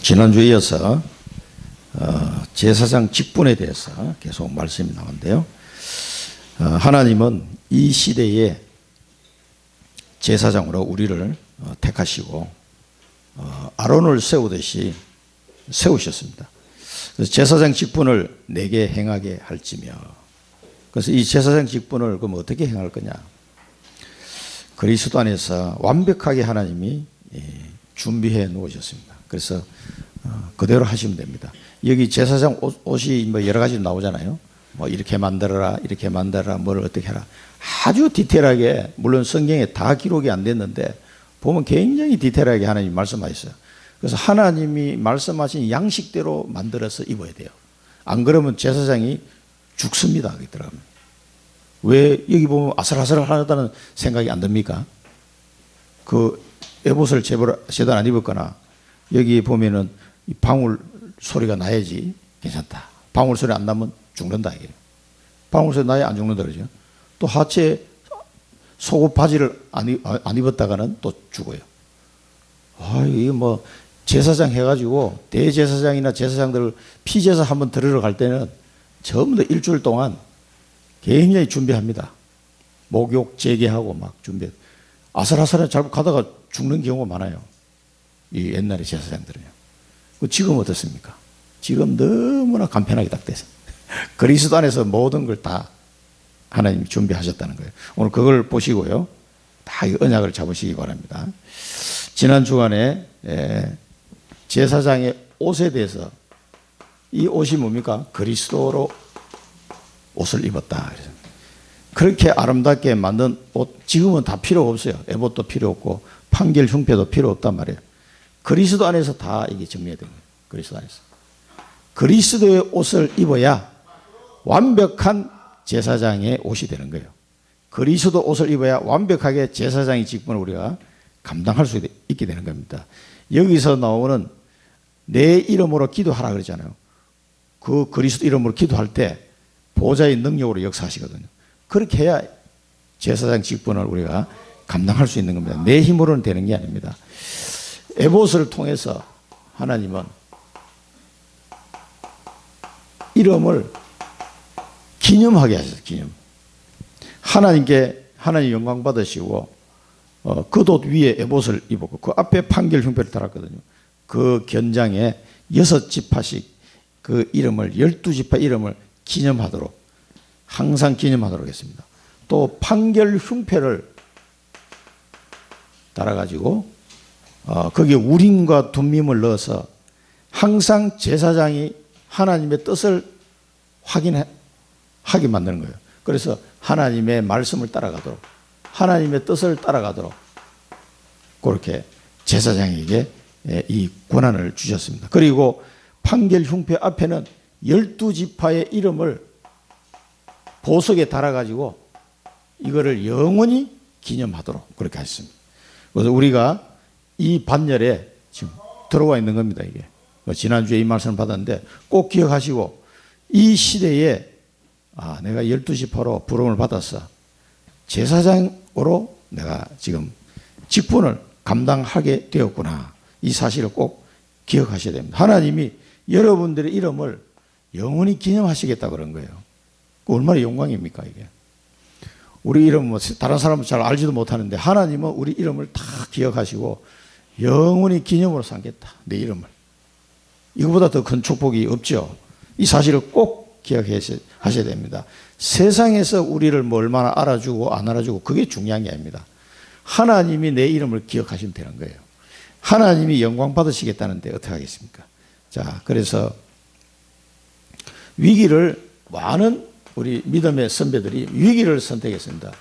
지난주에 이어서 제사장 직분에 대해서 계속 말씀이 나오는데요. 하나님은 이 시대에 제사장으로 우리를 택하시고 아론을 세우듯이 세우셨습니다. 그래서 제사장 직분을 내게 행하게 할지며, 그래서 이 제사장 직분을 그럼 어떻게 행할 거냐? 그리스도 안에서 완벽하게 하나님이 준비해 놓으셨습니다. 그래서 그대로 하시면 됩니다. 여기 제사장 옷이 뭐 여러 가지 나오잖아요. 뭐 이렇게 만들어라, 이렇게 만들어라, 뭘 어떻게 해라. 아주 디테일하게, 물론 성경에 다 기록이 안 됐는데 보면 굉장히 디테일하게 하나님이 말씀하셨어요. 그래서 하나님이 말씀하신 양식대로 만들어서 입어야 돼요. 안 그러면 제사장이 죽습니다. 거기 들어가면. 왜 여기 보면 아슬아슬하다는 생각이 안 듭니까? 그 에봇을 제대로 안 입었거나 여기 보면은 이 방울 소리가 나야지 괜찮다. 방울 소리 안 나면 죽는다 이게. 방울 소리 나야 안 죽는다 그러죠. 또 하체 속옷 바지를 안 입었다가는 또 죽어요. 이게 뭐 제사장 해가지고 대제사장이나 제사장들 피제사 한번 들으러 갈 때는 전부 다 일주일 동안 굉장히 준비합니다. 목욕 재개하고 막 준비. 아슬아슬하게 잘 가다가 죽는 경우가 많아요. 이 옛날에 제사장들은요. 지금 어떻습니까? 지금 너무나 간편하게 딱 돼서 그리스도 안에서 모든 걸 다 하나님이 준비하셨다는 거예요. 오늘 그걸 보시고요. 다 언약을 잡으시기 바랍니다. 지난 주간에 제사장의 옷에 대해서, 이 옷이 뭡니까? 그리스도로 옷을 입었다. 그렇게 아름답게 만든 옷 지금은 다 필요 없어요. 에봇도 필요 없고 판결 흉패도 필요 없단 말이에요. 그리스도 안에서 다 이게 정리가 된 거예요. 그리스도 안에서. 그리스도의 옷을 입어야 완벽한 제사장의 옷이 되는 거예요. 그리스도 옷을 입어야 완벽하게 제사장의 직분을 우리가 감당할 수 있게 되는 겁니다. 여기서 나오는 내 이름으로 기도하라 그러잖아요. 그 그리스도 이름으로 기도할 때 보좌의 능력으로 역사하시거든요. 그렇게 해야 제사장 직분을 우리가 감당할 수 있는 겁니다. 내 힘으로는 되는 게 아닙니다. 에봇을 통해서 하나님은 이름을 기념하게 하셨어요. 기념. 하나님 영광 받으시고 그 돛 위에 에봇을 입었고 그 앞에 판결 흉패를 달았거든요. 그 견장에 6지파씩 그 이름을 12지파 이름을 기념하도록, 항상 기념하도록 했습니다. 또 판결 흉패를 달아가지고 거기에 우림과 둠밈을 넣어서 항상 제사장이 하나님의 뜻을 확인하게 만드는 거예요. 그래서 하나님의 말씀을 따라가도록, 하나님의 뜻을 따라가도록 그렇게 제사장에게 이 권한을 주셨습니다. 그리고 판결 흉패 앞에는 12지파의 이름을 보석에 달아가지고 이거를 영원히 기념하도록 그렇게 하셨습니다. 그래서 우리가 이 반열에 지금 들어와 있는 겁니다. 이게 지난주에 이 말씀을 받았는데 꼭 기억하시고, 이 시대에 내가 12지파로 부름을 받았어. 제사장으로 내가 지금 직분을 감당하게 되었구나. 이 사실을 꼭 기억하셔야 됩니다. 하나님이 여러분들의 이름을 영원히 기념하시겠다 그런 거예요. 얼마나 영광입니까 이게. 우리 이름 뭐 다른 사람은 잘 알지도 못하는데 하나님은 우리 이름을 다 기억하시고 영원히 기념으로 삼겠다. 내 이름을. 이거보다 더 큰 축복이 없죠. 이 사실을 꼭 기억하셔야 됩니다. 세상에서 우리를 뭐 얼마나 알아주고 안 알아주고 그게 중요한 게 아닙니다. 하나님이 내 이름을 기억하시면 되는 거예요. 하나님이 영광 받으시겠다는데 어떻게 하겠습니까? 자, 그래서 위기를, 많은 우리 믿음의 선배들이 위기를 선택했습니다.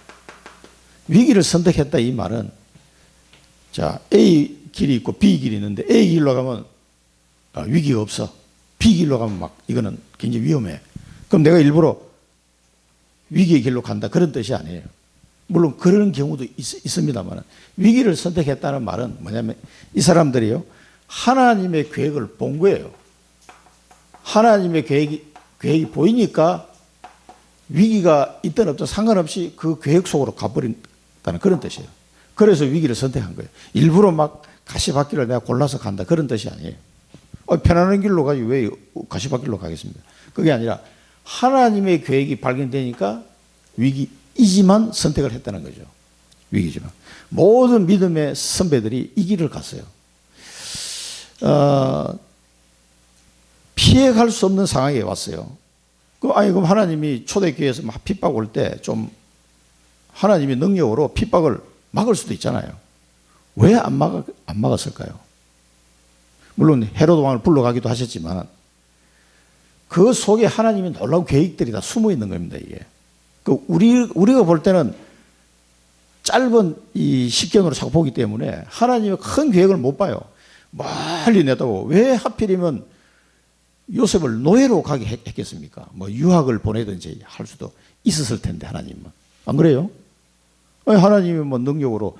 위기를 선택했다 이 말은, 자, A 길이 있고 B 길이 있는데 A 길로 가면 위기가 없어. B 길로 가면 막 이거는 굉장히 위험해. 그럼 내가 일부러 위기의 길로 간다 그런 뜻이 아니에요. 물론 그런 경우도 있습니다만 위기를 선택했다는 말은 뭐냐면 이 사람들이요, 하나님의 계획을 본 거예요. 하나님의 계획이 보이니까 위기가 있든 없든 상관없이 그 계획 속으로 가버린다는 그런 뜻이에요. 그래서 위기를 선택한 거예요. 일부러 막 가시밭길을 내가 골라서 간다 그런 뜻이 아니에요. 편안한 길로 가지 왜 가시밭길로 가겠습니까? 그게 아니라 하나님의 계획이 발견되니까 위기이지만 선택을 했다는 거죠. 위기지만. 모든 믿음의 선배들이 이 길을 갔어요. 피해갈 수 없는 상황에 왔어요. 그럼 하나님이 초대교회에서 막 핍박 올 때 좀 하나님의 능력으로 핍박을 막을 수도 있잖아요. 왜 안 막았을까요? 물론 헤로드 왕을 불러가기도 하셨지만 그 속에 하나님의 놀라운 계획들이 다 숨어 있는 겁니다, 이게. 우리가 볼 때는 짧은 이 식견으로 자꾸 보기 때문에 하나님의 큰 계획을 못 봐요. 멀리 내다보고 왜 하필이면 요셉을 노예로 가게 했겠습니까? 뭐 유학을 보내든지 할 수도 있었을 텐데 하나님은. 안 그래요? 하나님이 뭐 능력으로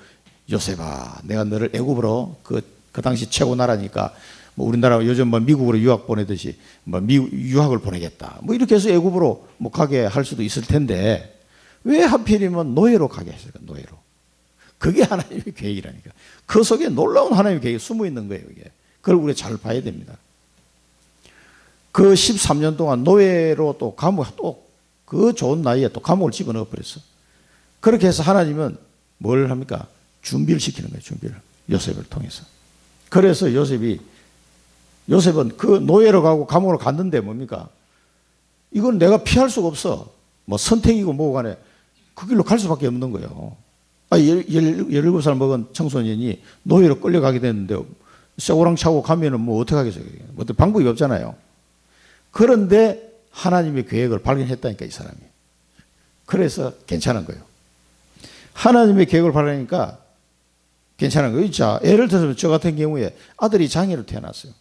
요셉아 내가 너를 애굽으로 그 당시 최고 나라니까 뭐 우리나라 요즘 뭐 미국으로 유학 보내듯이 뭐 유학을 보내겠다. 뭐 이렇게 해서 애굽으로 뭐 가게 할 수도 있을 텐데 왜 하필이면 노예로 가게 했을까? 노예로. 그게 하나님의 계획이라니까. 그 속에 놀라운 하나님의 계획이 숨어 있는 거예요, 이게. 그걸 우리가 잘 봐야 됩니다. 그 13년 동안 노예로 또 그 좋은 나이에 또 감옥을 집어넣어 버렸어. 그렇게 해서 하나님은 뭘 합니까? 준비를 시키는 거예요, 준비를. 요셉을 통해서. 그래서 요셉은 그 노예로 가고 감옥으로 갔는데 뭡니까? 이건 내가 피할 수가 없어. 뭐 선택이고 뭐고 간에 그 길로 갈 수밖에 없는 거예요. 17살 먹은 청소년이 노예로 끌려가게 됐는데 쇠고랑 차고 가면은 뭐 어떻게 하겠어요? 뭐 방법이 없잖아요. 그런데 하나님의 계획을 발견했다니까, 이 사람이. 그래서 괜찮은 거예요. 하나님의 계획을 발견하니까 괜찮은 거예요. 자, 예를 들어서 저 같은 경우에 아들이 장애로 태어났어요.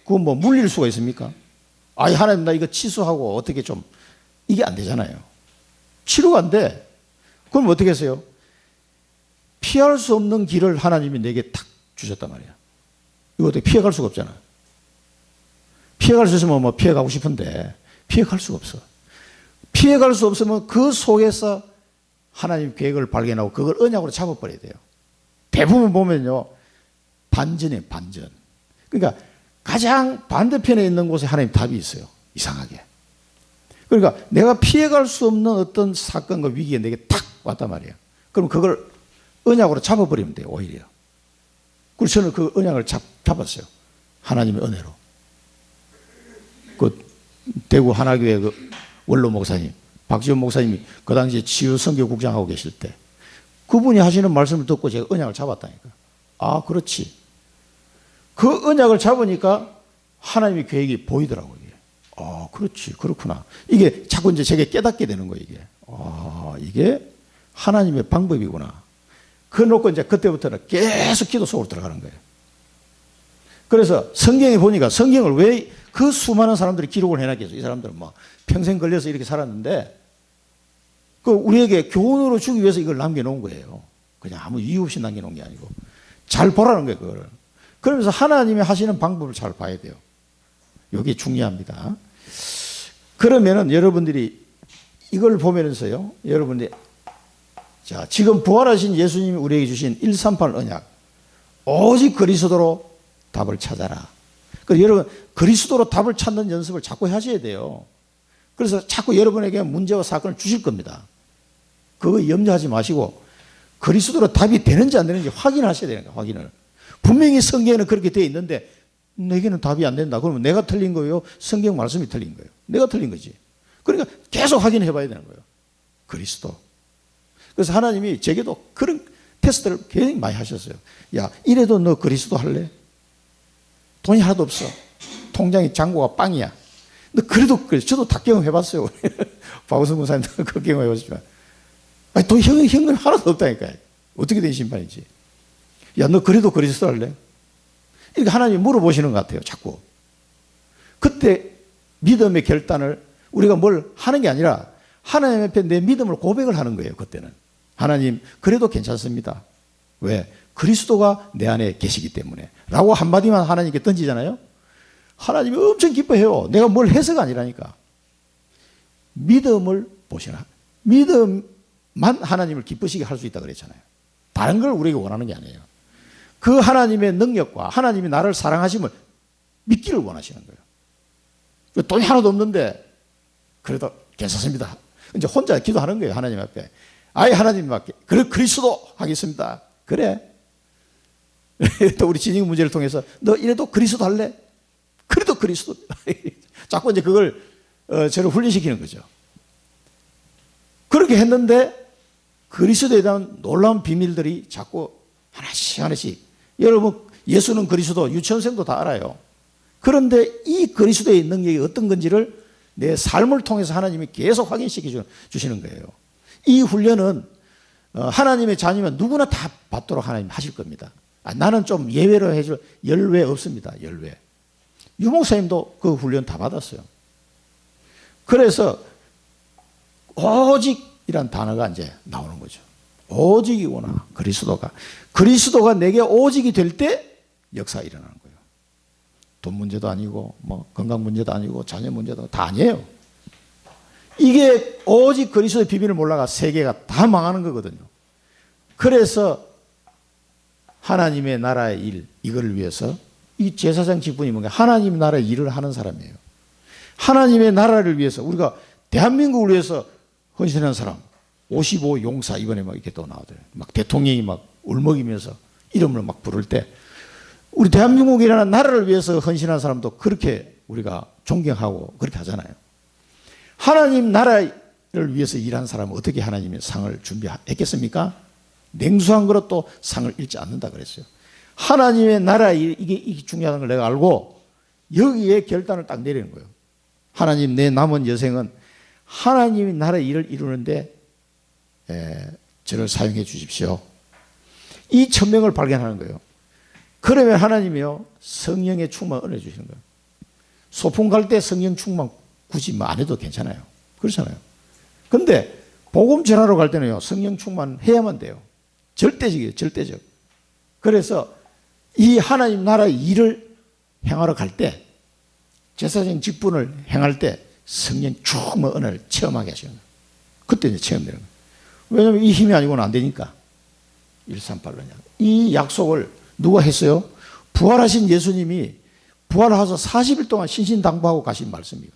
그거 뭐 물릴 수가 있습니까? 하나님 나 이거 취소하고 어떻게 좀, 이게 안 되잖아요. 치료가 안 돼. 그럼 어떻게 했어요? 피할 수 없는 길을 하나님이 내게 탁 주셨단 말이야. 이거 어떻게 피해갈 수가 없잖아. 피해갈 수 있으면 뭐 피해가고 싶은데 피해갈 수가 없어. 피해갈 수 없으면 그 속에서 하나님 계획을 발견하고 그걸 언약으로 잡아버려야 돼요. 대부분 보면요, 반전이에요, 반전. 그러니까 가장 반대편에 있는 곳에 하나님 답이 있어요. 이상하게. 그러니까 내가 피해갈 수 없는 어떤 사건과 위기에 내게 탁 왔단 말이에요. 그럼 그걸 언약으로 잡아버리면 돼요, 오히려. 그래서 저는 그 언약을 잡았어요. 하나님의 은혜로. 그 대구 하나교회 그 원로 목사님, 박지원 목사님이 그 당시에 치유선교국장하고 계실 때 그분이 하시는 말씀을 듣고 제가 언약을 잡았다니까. 그렇지. 그 언약을 잡으니까 하나님의 계획이 보이더라고요. 이게. 그렇지. 그렇구나. 이게 자꾸 이제 제게 깨닫게 되는 거예요, 이게. 이게 하나님의 방법이구나. 그 놓고 이제 그때부터는 계속 기도 속으로 들어가는 거예요. 그래서 성경에 보니까 성경을 왜 그 수많은 사람들이 기록을 해놨겠어요. 이 사람들은 뭐 평생 걸려서 이렇게 살았는데 우리에게 교훈으로 주기 위해서 이걸 남겨놓은 거예요. 그냥 아무 이유 없이 남겨놓은 게 아니고 잘 보라는 거예요, 그거를. 그러면서 하나님이 하시는 방법을 잘 봐야 돼요. 이게 중요합니다. 그러면은 여러분들이 이걸 보면서요, 여러분들이 자, 지금 부활하신 예수님이 우리에게 주신 138 언약, 오직 그리스도로 답을 찾아라. 그래서 여러분, 그리스도로 답을 찾는 연습을 자꾸 하셔야 돼요. 그래서 자꾸 여러분에게 문제와 사건을 주실 겁니다. 그거 염려하지 마시고 그리스도로 답이 되는지 안 되는지 확인하셔야 되는 거예요, 확인을. 분명히 성경에는 그렇게 되어 있는데 내게는 답이 안 된다. 그러면 내가 틀린 거예요? 성경 말씀이 틀린 거예요? 내가 틀린 거지. 그러니까 계속 확인해 봐야 되는 거예요. 그리스도. 그래서 하나님이 제게도 그런 테스트를 굉장히 많이 하셨어요. 야, 이래도 너 그리스도 할래? 돈이 하나도 없어. 통장에 잔고가 빵이야. 근데 그래도 그래. 저도 다 경험해봤어요. 박우성 목사님도 그 경험해봤지만. 돈 현금 하나도 없다니까요. 어떻게 된 심판이지? 야, 너 그래도 그리스도 할래? 이렇게 하나님이 물어보시는 것 같아요, 자꾸. 그때 믿음의 결단을 우리가 뭘 하는 게 아니라 하나님 앞에 내 믿음을 고백을 하는 거예요, 그때는. 하나님, 그래도 괜찮습니다. 왜? 그리스도가 내 안에 계시기 때문에. 라고 한마디만 하나님께 던지잖아요. 하나님이 엄청 기뻐해요. 내가 뭘 해서가 아니라니까. 믿음을 보시나. 믿음만 하나님을 기쁘시게 할 수 있다 그랬잖아요. 다른 걸 우리에게 원하는 게 아니에요. 그 하나님의 능력과 하나님이 나를 사랑하심을 믿기를 원하시는 거예요. 돈이 하나도 없는데 그래도 괜찮습니다. 이제 혼자 기도하는 거예요. 하나님 앞에. 아예 하나님 앞에. 그래 그리스도 하겠습니다. 그래. 또 우리 진영 문제를 통해서 너 이래도 그리스도 할래? 그래도 그리스도입니다. 자꾸 이제 그걸 저를 훈련시키는 거죠. 그렇게 했는데 그리스도에 대한 놀라운 비밀들이 자꾸 하나씩 하나씩. 여러분 예수는 그리스도 유치원생도 다 알아요. 그런데 이 그리스도의 능력이 어떤 건지를 내 삶을 통해서 하나님이 계속 확인시켜 주시는 거예요. 이 훈련은 하나님의 자녀면 누구나 다 받도록 하나님 하실 겁니다. 나는 좀 예외로 해줄 열외 없습니다. 열외. 유목사님도 그 훈련 다 받았어요. 그래서 오직이란 단어가 이제 나오는 거죠. 오직이구나. 그리스도가 내게 오직이 될 때 역사가 일어나는 거예요. 돈 문제도 아니고 뭐 건강 문제도 아니고 자녀 문제도 다 아니에요. 이게 오직 그리스도의 비밀을 몰라가 세계가 다 망하는 거거든요. 그래서 하나님의 나라의 일, 이걸 위해서 이 제사장 직분이 뭔가 하나님 나라의 일을 하는 사람이에요. 하나님의 나라를 위해서 우리가 대한민국을 위해서 헌신하는 사람 55 용사 이번에 막 이렇게 또 나오더래요. 막 대통령이 막 울먹이면서 이름을 막 부를 때 우리 대한민국이라는 나라를 위해서 헌신하는 사람도 그렇게 우리가 존경하고 그렇게 하잖아요. 하나님 나라를 위해서 일한 사람은 어떻게 하나님의 상을 준비했겠습니까? 냉수한 그릇도 상을 잃지 않는다 그랬어요. 하나님의 나라 이게 중요한 걸 내가 알고 여기에 결단을 딱 내리는 거예요. 하나님 내 남은 여생은 하나님의 나라의 일을 이루는데 저를 사용해 주십시오. 이 천명을 발견하는 거예요. 그러면 하나님이요 성령의 충만 은혜 주시는 거예요. 소풍 갈 때 성령 충만 굳이 뭐 안 해도 괜찮아요. 그렇잖아요. 근데 복음 전하러 갈 때는요 성령 충만 해야만 돼요. 절대적이에요. 절대적. 그래서 이 하나님 나라의 일을 행하러 갈 때 제사장 직분을 행할 때 성령 충만 은혜를 체험하게 하시는 거예요. 그때 이제 체험되는 거예요. 왜냐하면 이 힘이 아니고는 안 되니까. 138로. 이 약속을 누가 했어요? 부활하신 예수님이 부활하셔서 40일 동안 신신당부하고 가신 말씀이에요.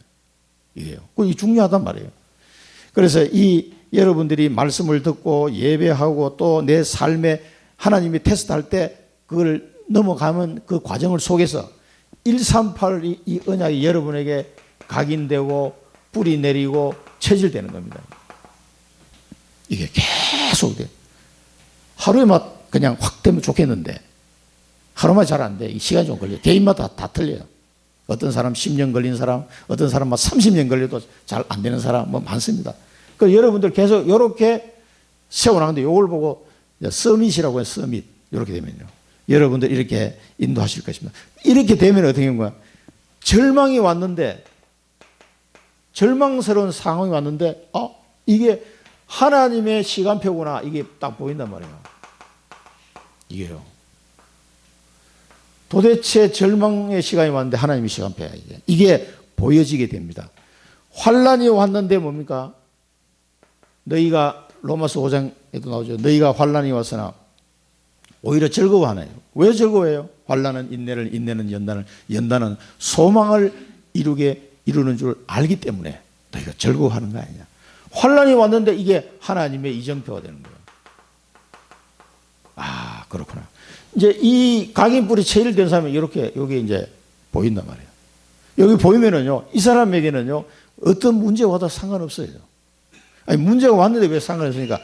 이게요. 그게 중요하단 말이에요. 그래서 이 여러분들이 말씀을 듣고 예배하고 또 내 삶에 하나님이 테스트할 때 그걸 넘어가면 그 과정을 속에서 138 이 언약이 여러분에게 각인되고 뿌리 내리고 체질되는 겁니다. 이게 계속 돼. 하루에 막 그냥 확 되면 좋겠는데 하루만 잘 안 돼. 시간이 좀 걸려요. 개인마다 다 틀려요. 어떤 사람 10년 걸린 사람, 어떤 사람 막 30년 걸려도 잘 안 되는 사람 뭐 많습니다. 그래서 여러분들 계속 이렇게 세워나가는데 이걸 보고 서밋이라고 해요. 서밋. 이렇게 되면요. 여러분들 이렇게 인도하실 것입니다. 이렇게 되면 어떻게 되는 거야? 절망이 왔는데 절망스러운 상황이 왔는데 이게 하나님의 시간표구나. 이게 딱 보인단 말이에요. 이게요. 도대체 절망의 시간이 왔는데 하나님의 시간표야 이게. 이게 보여지게 됩니다. 환란이 왔는데 뭡니까? 너희가 로마서 5장에도 나오죠. 너희가 환란이 왔으나 오히려 즐거워하나요? 왜 즐거워해요? 환란은 인내를, 인내는 연단을, 연단은 소망을 이루는 줄 알기 때문에 너희가 즐거워하는 거 아니냐. 환란이 왔는데 이게 하나님의 이정표가 되는 거예요. 아, 그렇구나. 이제 이 각인뿔이 체일된 사람이 이렇게 여기 이제 보인단 말이에요. 여기 보이면은요, 이 사람에게는요, 어떤 문제가 와도 상관없어요. 아니, 문제가 왔는데 왜 상관없으니까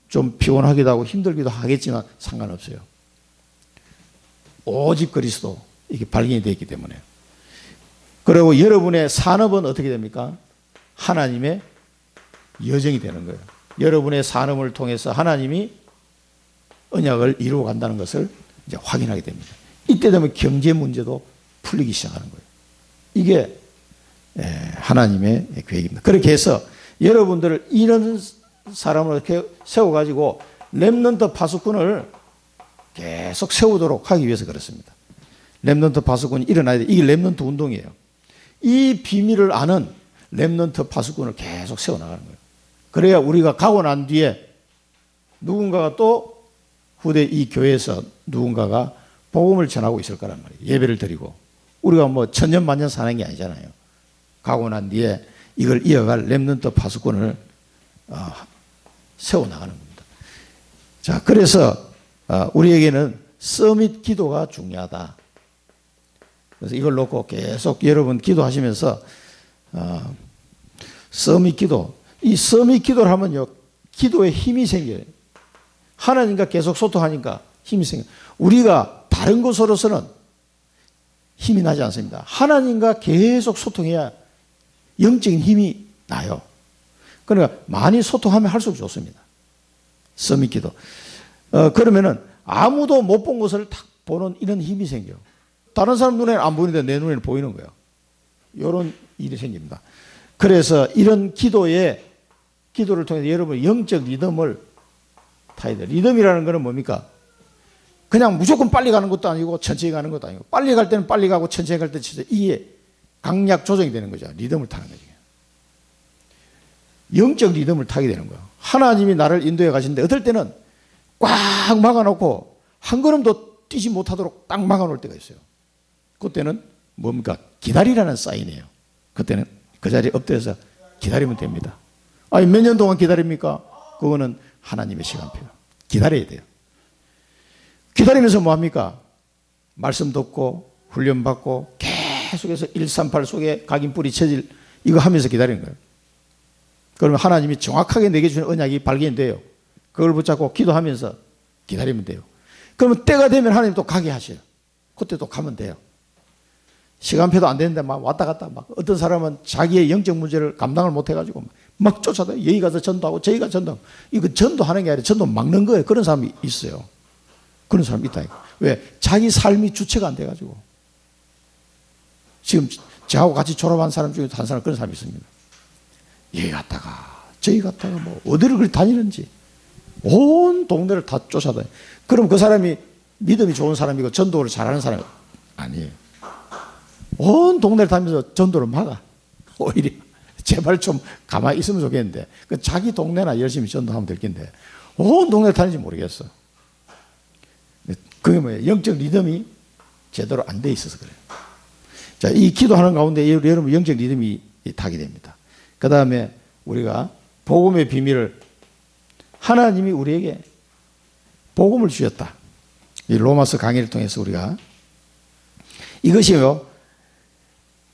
좀 피곤하기도 하고 힘들기도 하겠지만 상관없어요. 오직 그리스도 이게 발견이 되어 있기 때문에. 그리고 여러분의 산업은 어떻게 됩니까? 하나님의 여정이 되는 거예요. 여러분의 산업을 통해서 하나님이 언약을 이루어 간다는 것을 이제 확인하게 됩니다. 이때 되면 경제 문제도 풀리기 시작하는 거예요. 이게 하나님의 계획입니다. 그렇게 해서 여러분들을 이런 사람을 이렇게 세워가지고 렘넌트 파수꾼을 계속 세우도록 하기 위해서 그렇습니다. 렘넌트 파수꾼이 일어나야 돼. 이게 렘넌트 운동이에요. 이 비밀을 아는 렘넌트 파수꾼을 계속 세워나가는 거예요. 그래야 우리가 가고 난 뒤에 누군가가 또 후대 이 교회에서 누군가가 복음을 전하고 있을 거란 말이에요. 예배를 드리고 우리가 뭐 천년 만년 사는 게 아니잖아요. 가고 난 뒤에 이걸 이어갈 렘넌트 파수꾼을 세워나가는 겁니다. 자, 그래서 우리에게는 서밋 기도가 중요하다. 그래서 이걸 놓고 계속 여러분 기도하시면서 서밋 기도, 이 서밋 기도를 하면요, 기도에 힘이 생겨요. 하나님과 계속 소통하니까 힘이 생겨요. 우리가 다른 것으로서는 힘이 나지 않습니다. 하나님과 계속 소통해야 영적인 힘이 나요. 그러니까 많이 소통하면 할수록 좋습니다. 서밋 기도. 그러면은 아무도 못 본 것을 딱 보는 이런 힘이 생겨요. 다른 사람 눈에는 안 보이는데 내 눈에는 보이는 거예요. 이런 일이 생깁니다. 그래서 이런 기도를 통해서 여러분 영적 리듬을 타야 돼요. 리듬이라는 것은 뭡니까? 그냥 무조건 빨리 가는 것도 아니고 천천히 가는 것도 아니고, 빨리 갈 때는 빨리 가고 천천히 갈 때는 천천히, 이게 강약 조정이 되는 거죠. 리듬을 타는 거죠. 영적 리듬을 타게 되는 거예요. 하나님이 나를 인도해 가시는데 어떨 때는 꽉 막아놓고 한 걸음도 뛰지 못하도록 딱 막아놓을 때가 있어요. 그때는 뭡니까? 기다리라는 사인이에요. 그때는 그 자리에 엎드려서 기다리면 됩니다. 아니, 몇 년 동안 기다립니까? 그거는 하나님의 시간표예요. 기다려야 돼요. 기다리면서 뭐합니까? 말씀 듣고 훈련받고 계속해서 138 속에 각인뿌리 체질 이거 하면서 기다리는 거예요. 그러면 하나님이 정확하게 내게 주는 언약이 발견돼요. 그걸 붙잡고 기도하면서 기다리면 돼요. 그러면 때가 되면 하나님 또 가게 하셔요. 그때 또 가면 돼요. 시간표도 안 되는데 막 왔다 갔다 막, 어떤 사람은 자기의 영적 문제를 감당을 못 해가지고 막 쫓아다녀요. 여기 가서 전도하고 저기 가서 전도하고. 이거 전도하는 게 아니라 전도 막는 거예요. 그런 사람이 있어요. 그런 사람이 있다니까. 왜? 자기 삶이 주체가 안 돼가지고. 지금 저하고 같이 졸업한 사람 중에 한 사람 그런 사람이 있습니다. 여기 갔다가 저기 갔다가 뭐 어디를 그리 다니는지 온 동네를 다 쫓아다녀요. 그럼 그 사람이 믿음이 좋은 사람이고 전도를 잘하는 사람이 아니에요. 온 동네를 다니면서 전도를 막아. 오히려 제발 좀 가만히 있으면 좋겠는데, 그 자기 동네나 열심히 전도하면 될 텐데 온 동네를 다니는지 모르겠어. 그게 뭐예요? 영적 리듬이 제대로 안 돼 있어서 그래요. 자, 이 기도하는 가운데 여러분 영적 리듬이 타게 됩니다. 그 다음에 우리가 복음의 비밀을, 하나님이 우리에게 복음을 주셨다. 이 로마서 강의를 통해서 우리가 이것이요,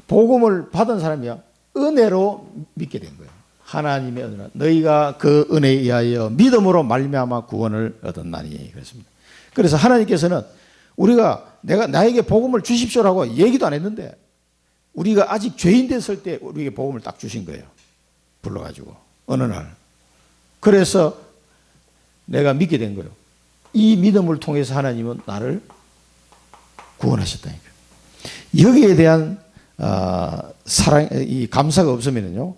복음을 받은 사람이요, 은혜로 믿게 된 거예요. 하나님의 은혜, 너희가 그 은혜에 의하여 믿음으로 말미암아 구원을 얻었나니 그랬습니다. 그래서 하나님께서는 우리가 나에게 복음을 주십시오라고 얘기도 안 했는데, 우리가 아직 죄인 됐을 때 우리에게 복음을 딱 주신 거예요. 불러가지고 어느 날. 그래서 내가 믿게 된 거예요. 이 믿음을 통해서 하나님은 나를 구원하셨다니까요. 여기에 대한 사랑, 이 감사가 없으면요,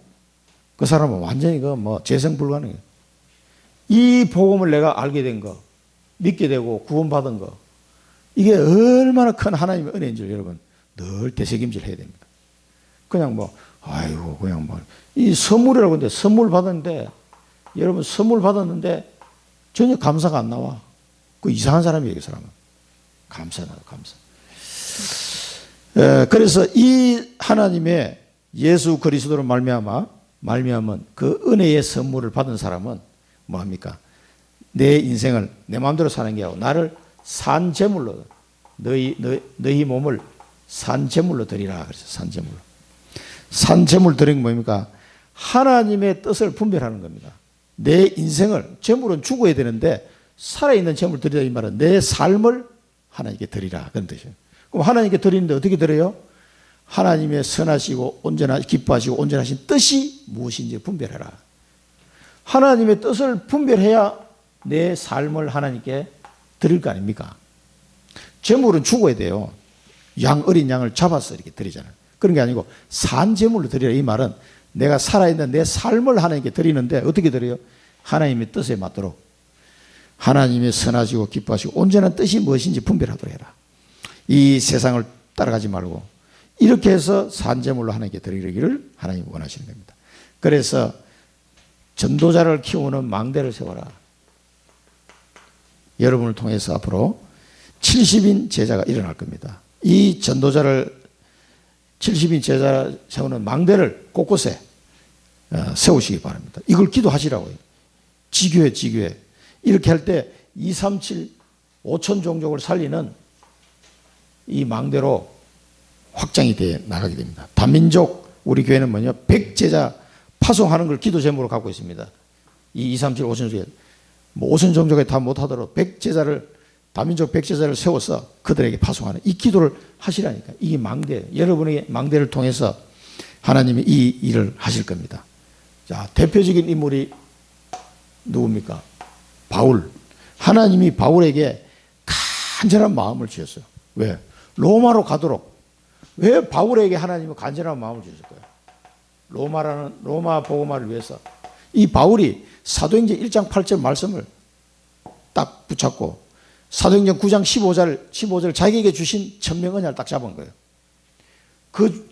그 사람은 완전히 재생 불가능해요. 이 복음을 내가 알게 된 거, 믿게 되고 구원받은 거, 이게 얼마나 큰 하나님의 은혜인지 여러분 늘 되새김질 해야 됩니다. 그냥 아이고, 그냥 이 선물이라고 하는데, 선물 받았는데, 여러분 선물 받았는데 전혀 감사가 안 나와. 그 이상한 사람이에요, 그 사람은. 감사. 그래서 이 하나님의 예수 그리스도로 말미암은 그 은혜의 선물을 받은 사람은 뭐합니까? 내 인생을 내 마음대로 사는 게 아니고 나를 산 제물로, 너희 몸을 산 제물로 드리라 그래서 산 제물 드리는 게 뭡니까? 하나님의 뜻을 분별하는 겁니다. 내 인생을, 제물은 죽어야 되는데 살아있는 제물 드리라, 이 말은 내 삶을 하나님께 드리라 그런 뜻이에요. 그럼 하나님께 드리는데 어떻게 드려요? 하나님의 선하시고 기뻐하시고 온전하신 뜻이 무엇인지 분별해라. 하나님의 뜻을 분별해야 내 삶을 하나님께 드릴 거 아닙니까? 제물은 죽어야 돼요. 어린 양을 잡아서 이렇게 드리잖아요. 그런 게 아니고 산 제물로 드리라, 이 말은 내가 살아있는 내 삶을 하나님께 드리는데 어떻게 드려요? 하나님의 뜻에 맞도록, 하나님의 선하시고 기뻐하시고 온전한 뜻이 무엇인지 분별하도록 해라. 이 세상을 따라가지 말고 이렇게 해서 산 제물로 하나님께 드리기를 하나님이 원하시는 겁니다. 그래서 전도자를 키우는 망대를 세워라. 여러분을 통해서 앞으로 70인 제자가 일어날 겁니다. 이 전도자를 70인 제자 세우는 망대를 곳곳에 세우시기 바랍니다. 이걸 기도하시라고요. 지교회, 지교회. 이렇게 할 때 237, 5천 종족을 살리는 이 망대로 확장이 돼 나가게 됩니다. 다민족, 우리 교회는 뭐냐? 100제자 파송하는 걸 기도 제목으로 갖고 있습니다. 이 237, 5천 종족, 뭐 5천 종족에 다 못하도록 100제자를, 다민족 100제자를 세워서 그들에게 파송하는 이 기도를 하시라니까. 이게 망대, 여러분의 망대를 통해서 하나님이 이 일을 하실 겁니다. 자, 대표적인 인물이 누굽니까? 바울. 하나님이 바울에게 간절한 마음을 주셨어요. 왜? 로마로 가도록. 왜 바울에게 하나님은 간절한 마음을 주셨을까요? 로마 복음화를 위해서. 이 바울이 사도행전 1장 8절 말씀을 딱 붙잡고 사도행전 9장 15절 자기에게 주신 천명 언약을 딱 잡은 거예요.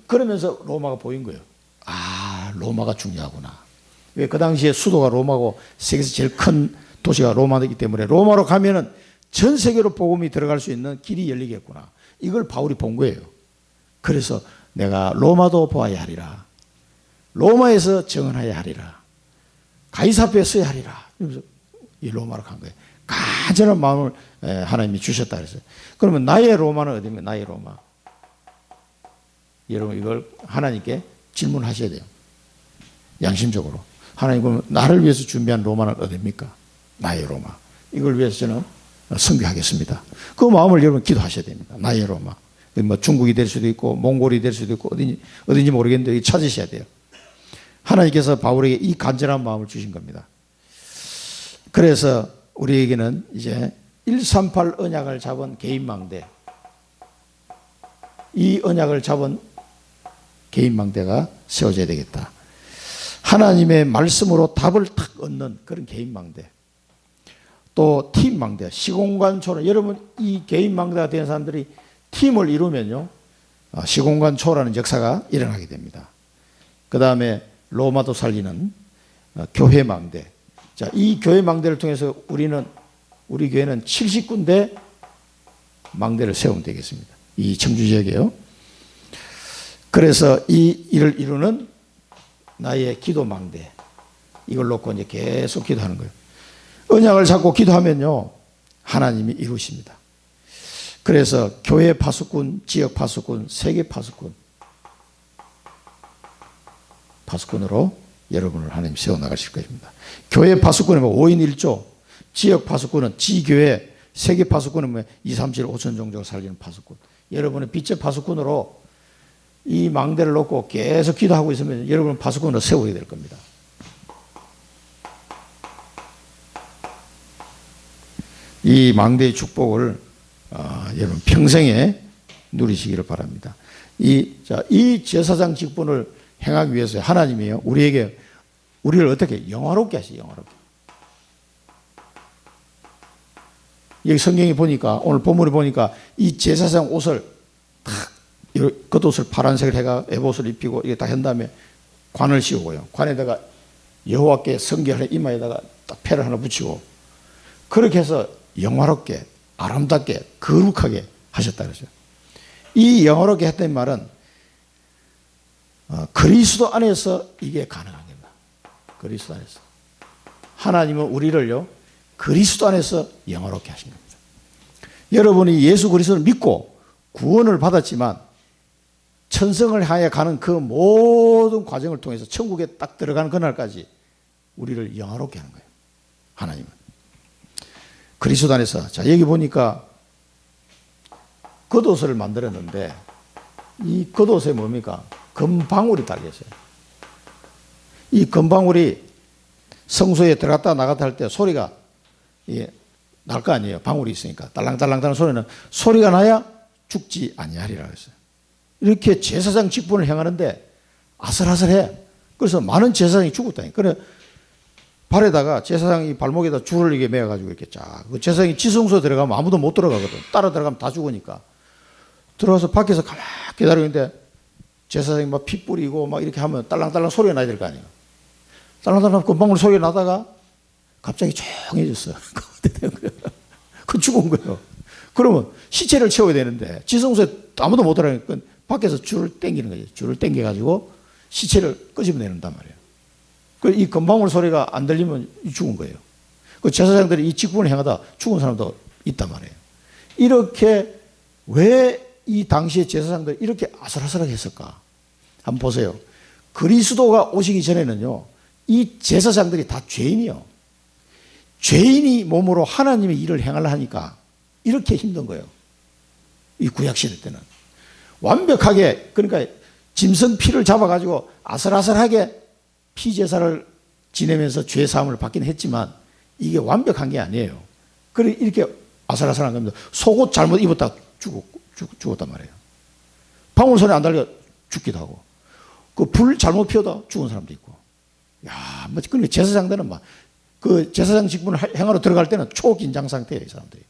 그러면서 로마가 보인 거예요. 아, 로마가 중요하구나. 왜? 그 당시에 수도가 로마고 세계에서 제일 큰 도시가 로마이기 때문에 로마로 가면은 전 세계로 복음이 들어갈 수 있는 길이 열리겠구나. 이걸 바울이 본 거예요. 그래서 내가 로마도 보아야 하리라. 로마에서 증언해야 하리라. 가이사 앞에 서야 하리라. 그래서 이 로마로 간 거예요. 간절한 마음을 하나님이 주셨다 그랬어요. 그러면 나의 로마는 어디입니까? 나의 로마. 여러분 이걸 하나님께 질문하셔야 돼요. 양심적으로. 하나님 그러면 나를 위해서 준비한 로마는 어디입니까? 나의 로마. 이걸 위해서 저는 선교하겠습니다. 그 마음을 여러분 기도하셔야 됩니다. 나의 로마. 뭐 중국이 될 수도 있고 몽골이 될 수도 있고 어딘지 모르겠는데 찾으셔야 돼요. 하나님께서 바울에게 이 간절한 마음을 주신 겁니다. 그래서 우리에게는 이제 138 언약을 잡은 개인망대, 이 언약을 잡은 개인망대가 세워져야 되겠다. 하나님의 말씀으로 답을 탁 얻는 그런 개인망대. 또 팀망대, 시공간 초월. 여러분 이 개인망대가 된 사람들이 팀을 이루면요 시공간 초월하는 역사가 일어나게 됩니다. 그 다음에 로마도 살리는 교회망대. 자, 이 교회망대를 통해서 우리 교회는 70군데 망대를 세우면 되겠습니다. 이 청주 지역에요. 그래서 이 일을 이루는 나의 기도망대. 이걸 놓고 이제 계속 기도하는 거예요. 언약을 잡고 기도하면요 하나님이 이루십니다. 그래서 교회 파수꾼, 지역 파수꾼, 세계 파수꾼으로 여러분을 하나님 세워나가실 것입니다. 교회 파수꾼은 5인 1조, 지역 파수꾼은 지교회, 세계 파수꾼은 2, 3, 7, 5천 종족을 살리는 파수꾼. 여러분의 빛의 파수꾼으로 이 망대를 놓고 계속 기도하고 있으면 여러분은 파수꾼으로 세우게 될 겁니다. 이 망대의 축복을 여러분 평생에 누리시기를 바랍니다. 이 제사장 직분을 행하기 위해서 하나님이요 우리를 어떻게 영화롭게 하시죠. 영화롭게. 여기 성경에 보니까 오늘 본문에 보니까 이 제사장 옷을 탁 겉옷을 파란색을 해가 에봇을 입히고 이게 딱 한 다음에 관을 씌우고요. 관에다가 여호와께 성결한 이마에다가 딱 패를 하나 붙이고 그렇게 해서 영화롭게 아름답게 거룩하게 하셨다 그러죠. 이 영화롭게 했다는 말은 그리스도 안에서 이게 가능한 겁니다. 그리스도 안에서. 하나님은 우리를요 그리스도 안에서 영화롭게 하신 겁니다. 여러분이 예수 그리스도를 믿고 구원을 받았지만 천성을 향해 가는 그 모든 과정을 통해서 천국에 딱 들어가는 그날까지 우리를 영화롭게 하는 거예요. 하나님은. 그리스도 안에서. 자, 여기 보니까 겉옷을 만들었는데 이 겉옷에 뭡니까? 금방울이 달렸어요. 이 금방울이 성소에 들어갔다 나갔다 할 때 소리가 날 거 아니에요. 방울이 있으니까. 딸랑딸랑딸랑 소리는 소리가 나야 죽지 아니하리라 했어요. 이렇게 제사장 직분을 행하는데 아슬아슬해. 그래서 많은 제사장이 죽었다니. 그래 발에다가 제사장이 발목에다 줄을 이게 매어가지고 이렇게 쫙. 그 제사장이 지성소에 들어가면 아무도 못 들어가거든. 따라 들어가면 다 죽으니까. 들어가서 밖에서 가만히 기다리는데 제사장이 막 피 뿌리고 막 이렇게 하면 딸랑딸랑 소리가 나야 될 거 아니에요. 딸랑딸랑 금방울 소리가 나다가 갑자기 조용해졌어. 그 죽은 거예요. 그러면 시체를 채워야 되는데 지성소에 아무도 못 들어가니까 밖에서 줄을 당기는 거죠. 줄을 당겨가지고 시체를 끄집어내는단 말이에요. 이 건방울 소리가 안 들리면 죽은 거예요. 그 제사장들이 이 직분을 행하다 죽은 사람도 있단 말이에요. 이렇게 왜 이 당시에 제사장들이 이렇게 아슬아슬하게 했을까? 한번 보세요. 그리스도가 오시기 전에는요, 이 제사장들이 다 죄인이요. 죄인이 몸으로 하나님의 일을 행하려 하니까 이렇게 힘든 거예요. 이 구약시대 때는. 완벽하게, 그러니까 짐승 피를 잡아가지고 아슬아슬하게 피제사를 지내면서 죄사함을 받긴 했지만 이게 완벽한 게 아니에요. 그래 이렇게 아슬아슬한 겁니다. 속옷 잘못 입었다 죽었단 말이에요. 방울손에 안 달려 죽기도 하고, 그 불 잘못 피워다 죽은 사람도 있고. 야, 뭐, 그러니까 제사장들은 막, 그 제사장 직분을 행하러 들어갈 때는 초긴장 상태예요, 이 사람들이.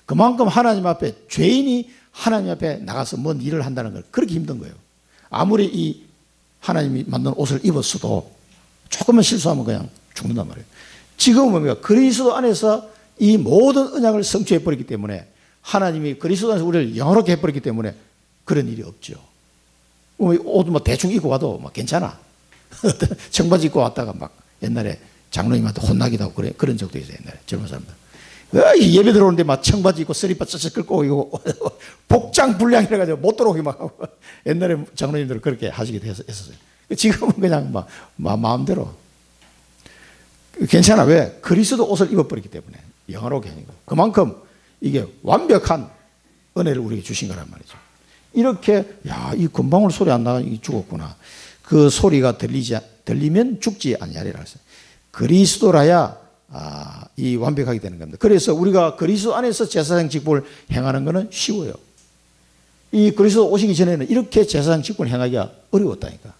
그만큼 하나님 앞에, 죄인이 하나님 앞에 나가서 뭔 일을 한다는 걸 그렇게 힘든 거예요. 아무리 이 하나님이 만든 옷을 입었어도 조금만 실수하면 그냥 죽는단 말이에요. 지금은 뭡니까? 그리스도 안에서 이 모든 언약을 성취해버렸기 때문에, 하나님이 그리스도 안에서 우리를 영화롭게 해버렸기 때문에 그런 일이 없죠. 옷 뭐 대충 입고 와도 막 괜찮아. 청바지 입고 왔다가 막 옛날에 장로님한테 혼나기도 하고 그런 적도 있어요. 옛날에 젊은 사람들. 예배 들어오는데 막 청바지 입고 쓰리빠 쩍쩍 끌고 오고 복장 불량이라 가지고 못 들어오게 막 하고 옛날에 장로님들은 그렇게 하시기도 했었어요. 지금은 그냥 막 마음대로. 괜찮아. 왜? 그리스도 옷을 입어버렸기 때문에 영화롭게 하는 거예요. 그만큼 이게 완벽한 은혜를 우리에게 주신 거란 말이죠. 이렇게, 야, 이 금방울 소리 안 나가니 죽었구나. 그 소리가 들리면 죽지 아니하리라 했어요. 그리스도라야 이 완벽하게 되는 겁니다. 그래서 우리가 그리스도 안에서 제사장 직분을 행하는 것은 쉬워요. 이 그리스도 오시기 전에는 이렇게 제사장 직분을 행하기가 어려웠다니까.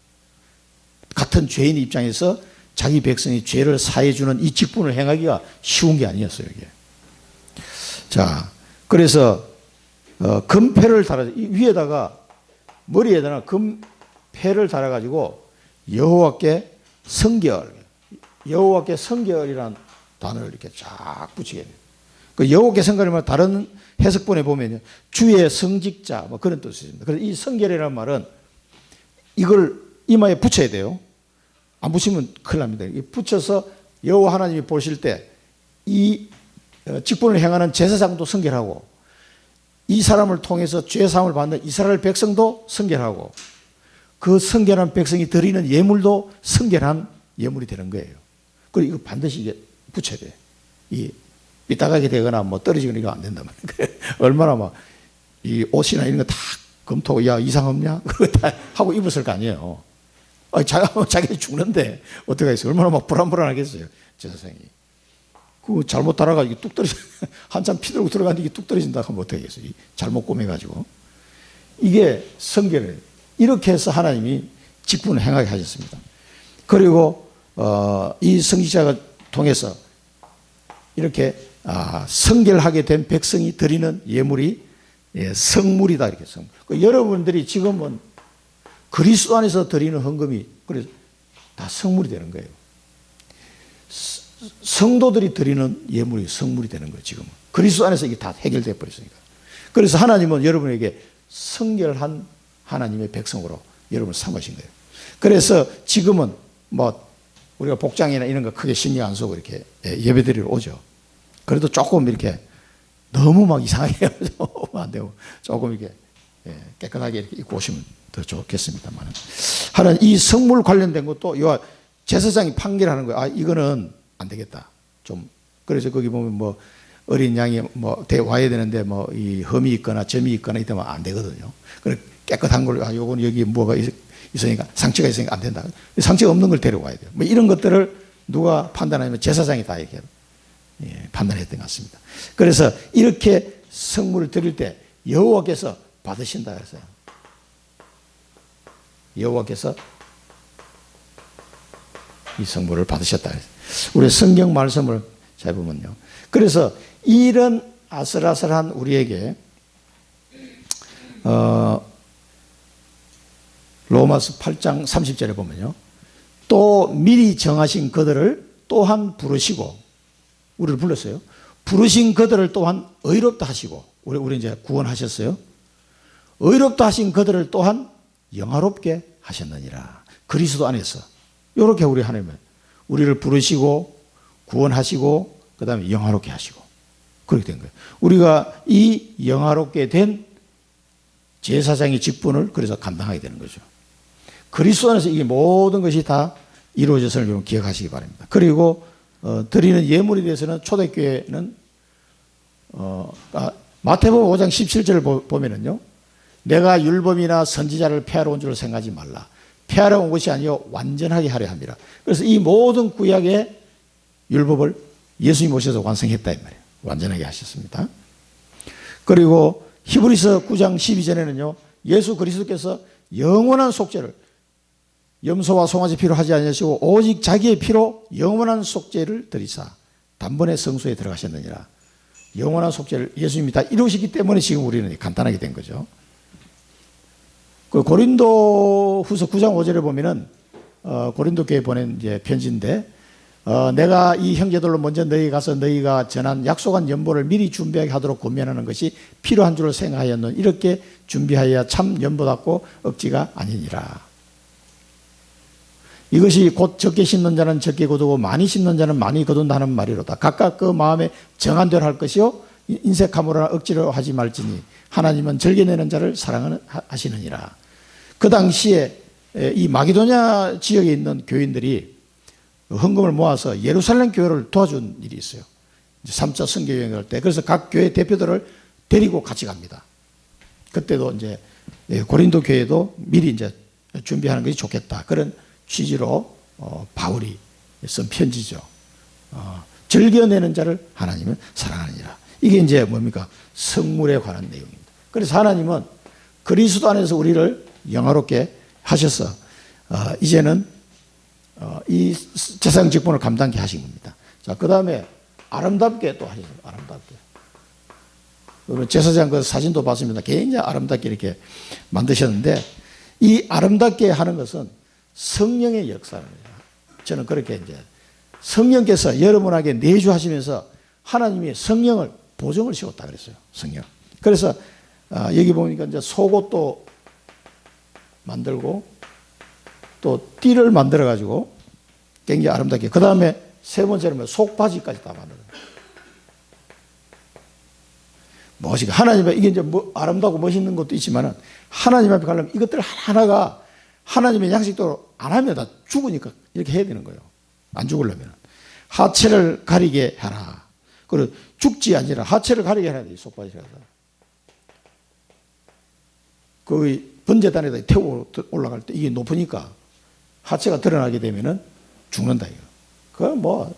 같은 죄인 입장에서 자기 백성이 죄를 사해주는 이 직분을 행하기가 쉬운 게 아니었어요, 이게. 자, 그래서 금패를 달아, 위에다가 머리에다가 금패를 달아가지고 여호와께 성결, 여호와께 성결이라는 단어를 이렇게 쫙 붙이게 돼요. 그 여호와께 성결이면 다른 해석본에 보면요, 주의 성직자 뭐 그런 뜻이 있습니다. 그래서 이 성결이라는 말은 이걸 이마에 붙여야 돼요. 안 붙이면 큰일 납니다. 붙여서 여호와 하나님이 보실 때 이 직분을 행하는 제사장도 성결하고, 이 사람을 통해서 죄사함을 받는 이스라엘 백성도 성결하고, 그 성결한 백성이 드리는 예물도 성결한 예물이 되는 거예요. 그리고 이거 반드시 이게 붙여야 돼. 이 삐딱하게 되거나 뭐 떨어지거나 이거 안 된단 말이에요. 얼마나 막 이 옷이나 이런 거 다 검토, 야, 이상 없냐? 그거 다 하고 입었을 거 아니에요. 자기 죽는데 어떡하겠어요? 얼마나 막 불안불안하겠어요, 제사장이. 그거 잘못 따라가지고 뚝 떨어져, 한참 피 들고 들어갔는데 이게 뚝 떨어진다 하면 어떡하겠어요? 잘못 꼬매가지고. 이게 성결을, 이렇게 해서 하나님이 직분을 행하게 하셨습니다. 그리고, 이 성직자가 통해서 이렇게, 성결하게 된 백성이 드리는 예물이 성물이다, 이렇게 성물. 여러분들이 지금은 그리스도 안에서 드리는 헌금이, 그래서 다 성물이 되는 거예요. 성도들이 드리는 예물이 성물이 되는 거예요, 지금은. 그리스도 안에서 이게 다 해결되어 버렸으니까. 그래서 하나님은 여러분에게 성결한 하나님의 백성으로 여러분을 삼으신 거예요. 그래서 지금은 뭐 우리가 복장이나 이런 거 크게 신경 안 쓰고 이렇게 예배드리러 오죠. 그래도 조금 이렇게 너무 막 이상하게 오면 안 되고 조금 이렇게 깨끗하게 이렇게 입고 오시면 더 좋겠습니다만, 하나님 이 성물 관련된 것도 요 제사장이 판결하는 거예요. 이거는 안 되겠다. 좀, 그래서 거기 보면 뭐 어린 양이 뭐 와야 되는데 뭐 이 흠이 있거나 점이 있거나 이러면 안 되거든요. 그래 깨끗한 걸, 요건 여기 뭐가 있으니까, 상처가 있으니까 안 된다. 상처가 없는 걸 데려와야 돼요. 뭐 이런 것들을 누가 판단하면 제사장이 다 이렇게 판단했던 것 같습니다. 그래서 이렇게 성물을 드릴 때 여호와께서 받으신다 했어요. 여호와께서 이 성물을 받으셨다 했어요. 우리 성경 말씀을 잘 보면요. 그래서 이런 아슬아슬한 우리에게 로마서 8장 30절에 보면요, 또 미리 정하신 그들을 또한 부르시고, 우리를 불렀어요. 부르신 그들을 또한 의롭다 하시고, 우리 이제 구원하셨어요. 의롭다 하신 그들을 또한 영화롭게 하셨느니라. 그리스도 안에서 이렇게 우리 하나님은 우리를 부르시고 구원하시고 그 다음에 영화롭게 하시고 그렇게 된 거예요. 우리가 이 영화롭게 된 제사장의 직분을 그래서 감당하게 되는 거죠. 그리스도 안에서 이게 모든 것이 다 이루어졌음을 여러분 기억하시기 바랍니다. 그리고 드리는 예물에 대해서는 초대교회는 마태복음 5장 17절을 보면은요, 내가 율법이나 선지자를 폐하러 온 줄 생각하지 말라. 폐하러 온 것이 아니요 완전하게 하려 합니다. 그래서 이 모든 구약의 율법을 예수님이 오셔서 완성했다 이 말이에요. 완전하게 하셨습니다. 그리고 히브리서 9장 12절에는요, 예수 그리스도께서 영원한 속죄를 염소와 송아지 피로 하지 아니하시고 오직 자기의 피로 영원한 속죄를 드리사 단번에 성소에 들어가셨느니라. 영원한 속죄를 예수님이 다 이루시기 때문에 지금 우리는 간단하게 된 거죠. 그 고린도 후서 9장 5절에 보면은 고린도 교회에 보낸 이제 편지인데, 내가 이 형제들로 먼저 너희 가서 너희가 전한 약속한 연보를 미리 준비하게 하도록 권면하는 것이 필요한 줄을 생각하였노니 이렇게 준비하여야 참 연보답고 억지가 아니니라. 이것이 곧 적게 심는 자는 적게 거두고 많이 심는 자는 많이 거둔다는 말이로다. 각각 그 마음에 정한 대로 할 것이요 인색함으로나 억지로 하지 말지니 하나님은 즐겨내는 자를 사랑하시느니라. 그 당시에 이 마게도냐 지역에 있는 교인들이 헌금을 모아서 예루살렘 교회를 도와준 일이 있어요. 3차 선교 여행을 할 때. 그래서 각 교회 대표들을 데리고 같이 갑니다. 그때도 이제 고린도 교회도 미리 이제 준비하는 것이 좋겠다. 그런 취지로 바울이 쓴 편지죠. 즐겨내는 자를 하나님은 사랑하느니라. 이게 이제 뭡니까? 성물에 관한 내용입니다. 그래서 하나님은 그리스도 안에서 우리를 영화롭게 하셔서 이제는 이 제사장 직분을 감당케 하신 겁니다. 자, 그 다음에 아름답게 또 하셨어요. 아름답게. 여러분 제사장 그 사진도 봤습니다. 굉장히 아름답게 이렇게 만드셨는데, 이 아름답게 하는 것은 성령의 역사입니다. 저는 그렇게 이제 성령께서 여러분에게 내주하시면서 하나님이 성령을 보정을 씌웠다 그랬어요. 성령. 그래서 여기 보니까 이제 속옷도 만들고 또 띠를 만들어 가지고 굉장히 아름답게. 그 다음에 세 번째는 속바지까지 다 만들어요. 멋있게 하나님의 이게 이제 뭐 아름다고 멋있는 것도 있지만은 하나님 앞에 가려면 이것들 하나하나가 하나님의 양식대로 안 하면 다 죽으니까 이렇게 해야 되는 거예요. 안 죽으려면 하체를 가리게 하라. 그리고 죽지 아니라 하체를 가리게 하라. 이 속바지라서 그 번제단에다 태워 올라갈 때 이게 높으니까 하체가 드러나게 되면은 죽는다 이거. 그 뭐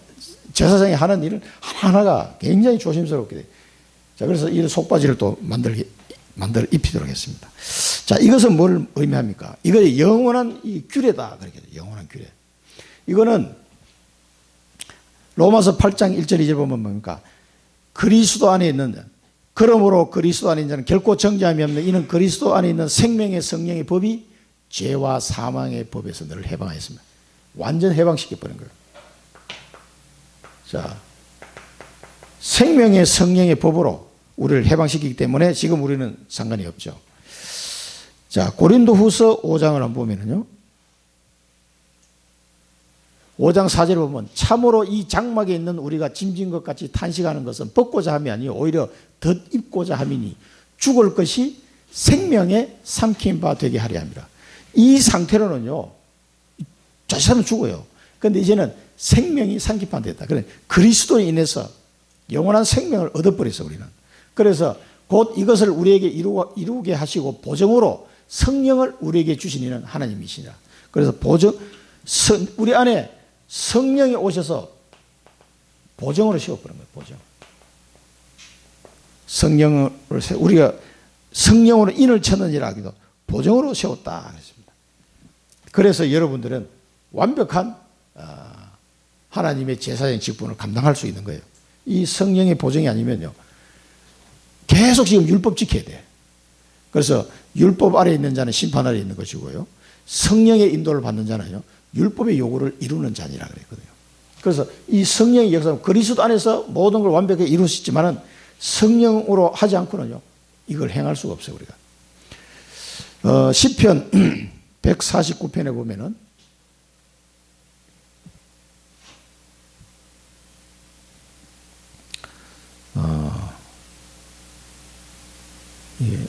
제사장이 하는 일은 하나하나가 굉장히 조심스럽게 돼. 자, 그래서 이 속바지를 또 만들어 입히도록 했습니다. 자, 이것은 뭘 의미합니까? 이거 영원한 이 규례다. 그렇게 영원한 규례. 이거는 로마서 8장 1절 2절 보면 뭡니까? 그리스도 안에 있는 자. 그러므로 그리스도 안에 있는 자는 결코 정죄함이 없는 이는 그리스도 안에 있는 생명의 성령의 법이 죄와 사망의 법에서 너를 해방하였습니다. 완전 해방시켜버린 거예요. 자, 생명의 성령의 법으로 우리를 해방시키기 때문에 지금 우리는 상관이 없죠. 자, 고린도 후서 5장을 한번 보면은요. 5장 4절에 보면 참으로 이 장막에 있는 우리가 짐진 것 같이 탄식하는 것은 벗고자 함이 아니요 오히려 덧입고자 함이니 죽을 것이 생명에 삼킨 바 되게 하려 함이라. 이 상태로는요 자칫하면 죽어요. 그런데 이제는 생명이 삼킨 바 됐다. 그래 그리스도에 인해서 영원한 생명을 얻어버렸어 우리는. 그래서 곧 이것을 우리에게 이루게 하시고 보정으로 성령을 우리에게 주신 이는 하나님이시라. 그래서 우리 안에 성령이 오셔서 보정으로 씌워버린 거예요. 보정. 성령을 우리가 성령으로 인을 쳤느니라 하기도 보정으로 세웠다 그랬습니다. 그래서 여러분들은 완벽한 하나님의 제사장 직분을 감당할 수 있는 거예요. 이 성령의 보정이 아니면요 계속 지금 율법 지켜야 돼. 그래서 율법 아래 있는 자는 심판 아래 있는 것이고요, 성령의 인도를 받는 자는요 율법의 요구를 이루는 자니라 그랬거든요. 그래서 이 성령의 역사는 그리스도 안에서 모든 걸 완벽하게 이룰 수 있지만은 성령으로 하지 않고는요 이걸 행할 수가 없어요 우리가. 시편 149편에 보면은 예.